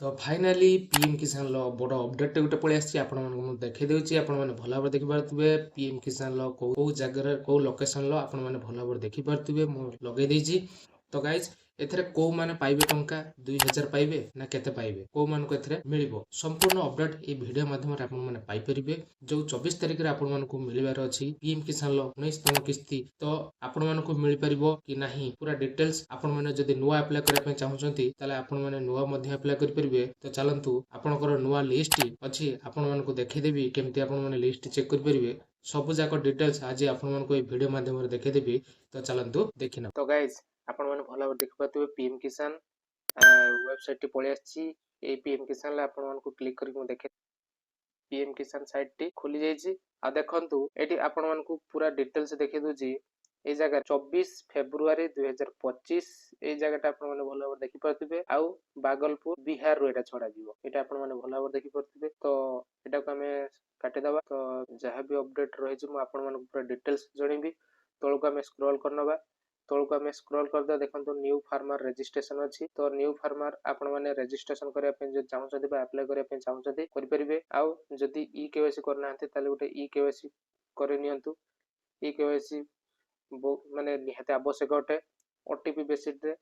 तो finally PM किसान लो बड़ अपडेट गोटे पळि आछि आपण मानक मु देखै देउछि आपण माने भला भाबरे देखि पारथिबे पीएम किसान लो को जगह को लोकेशन लो आपण माने भला भाबरे देखि पारथिबे मु लगे देछि। तो गाइज एथरे को माने पाइबे टंका 2000 पाइबे ना केते पाइबे को मान को एथरे मिलिबो संपूर्ण अपडेट ए वीडियो माध्यम रे आपण माने पाइ परिबे। जो 24 तारिख रे आपण मानक मिलिबार अछि पीएम किसान लो 19तम किस्ती तो आपण मानक मिलि परिबो कि नाही पूरा डिटेल्स आपण माने जदि नुवा अप्लाई करै पे चाहुचंती ताले आपण माने नुवा मध्ये अप्लाई करि परिबे। तो चलंतु आपनकर नुवा लिस्ट अछि आपण मानक देखै देबी केमति आपण माने लिस्ट चेक करि परिबे सब जाक डिटेल्स आज आपण मानक ए वीडियो माध्यम रे देखै देबी। तो चलंतु देखिना। तो गाइस आपण माने भला देख पातबे पीएम किसान वेबसाइट टी पळि आछि ए पीएम किसान ला आपण मानक क्लिक करके देखे पीएम किसान साइट टी खुली जाइछि। आ देखंतु एटी आपण मानक पूरा डिटेल्स देखै दोछि ए जगह 24 फेब्रुआरी 2025 ए जगहटा आपण माने भला देखि पातबे आउ बागलपुर बिहार रो एटा छडा जीवो एटा आपण माने भला देखि पातबे। तो एटा को हमें काटि दबा। तो जहां भी अपडेट रहि छि मु आपण मानक पूरा डिटेल्स जणैबी तळको हमें स्क्रॉल करनबा तळको हमें स्क्रॉल करदा देखंतु न्यू फार्मर रजिस्ट्रेशन अछि। तो न्यू फार्मर आपण माने रजिस्ट्रेशन करिया पे जे चाहउछथि बा अप्लाई करिया पे चाहउछथि करि परिबे। आउ जदि ई केवाईसी करना हते ताले गोटे ई केवाईसी करे नियंतु ई केवाईसी माने निहाते आवश्यक अटे ओटीपी बेसिस रे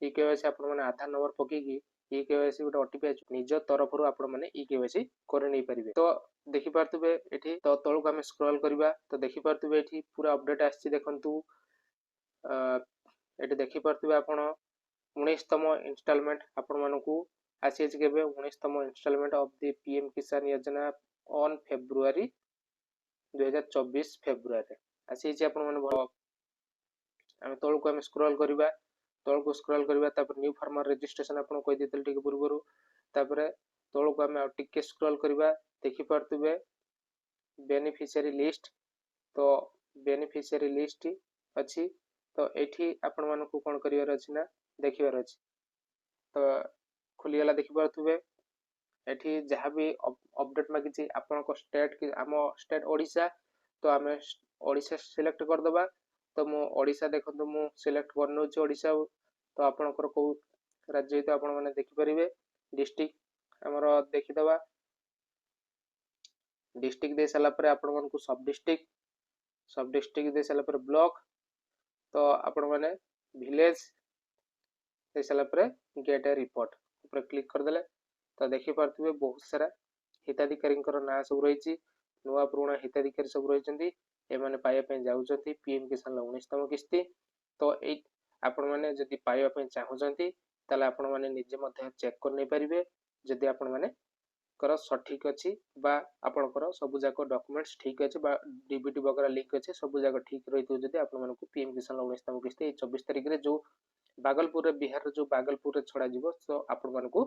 ई केवाईसी आपण माने आधार नंबर पकी की ई केवाईसी गोटे ओटीपी निज तरफ रु आपण माने ई केवाईसी करे नै परिबे। तो देखि पारतबे एठी तो तळको हमें स्क्रॉल करबा तो देखि पारतबे एठी पूरा अपडेट आछि देखंतु एठी देखि पारतबे आपण 19तम इंस्टॉलमेंट आपण मानकू आसी अछि केबे 19तम इंस्टॉलमेंट ऑफ द पीएम किसान योजना ऑन फेब्रुआरी 2024 फेब्रुआरी आसी अछि आपण माने हम तळको हम स्क्रॉल करबा तळको स्क्रॉल करबा तापर न्यू फार्मर रजिस्ट्रेशन आपण कहि देतल ठीक पूर्वरु तापर तळको हम टिके स्क्रॉल करबा देखि पारतबे बेनिफिशियरी लिस्ट। तो बेनिफिशियरी लिस्ट अछि तो एठी आपण मानकू कोन करिवार अछि ना देखिवार अछि। तो खुली गला देखि पारतबे एठी जहां भी अपडेट मागि छि आपण को स्टेट कि आमो स्टेट ओडिसा तो हमें ओडिसा सिलेक्ट कर दबा। तो मु ओडिसा देखंतु मु सिलेक्ट करनो छि ओडिसा तो आपण को राज्य तो आपण माने देखि परिबे डिस्ट्रिक्ट हमरो देखि दबा डिस्ट्रिक्ट दे सला पर आपण मानकू सब डिस्ट्रिक्ट दे सला पर ब्लॉक तो आपण माने विलेज दे सला पर गेट ए रिपोर्ट ऊपर क्लिक कर देले तो देखि पारतबे बहुत सारा हिताधिकारी ना सब रही छि नुवा पुराना हिताधिकारी सब रहिचंती ए माने पाया पे जाउचंती पीएम किसान 19तम किस्ती। तो ए आपण माने जदि पाया पे चाहुचंती ताले आपण माने निजे मध्ये चेक कर नै परिबे जदि आपण माने कर सठिक अछि बा आपण कर सब जाक डॉक्यूमेंट्स ठीक अछि बा डीबीटी वगैरह लिंक अछि सब जाक ठीक रहितो जदि आपण मानकू पीएम किसान 19तम किस्ती 24 तारिख रे जो बागलपुर रे बिहार रे जो बागलपुर रे छडा जीवो तो आपण मानकू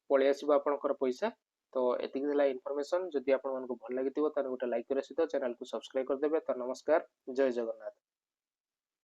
पळे आसीबो आपनकर पैसा। तो एतिक दिला इन्फॉर्मेशन जदि आपण मानकू भल लागितिबो तार गोटे लाइक करे सहित चैनल को सब्सक्राइब कर देबे। तो नमस्कार जय जगन्नाथ।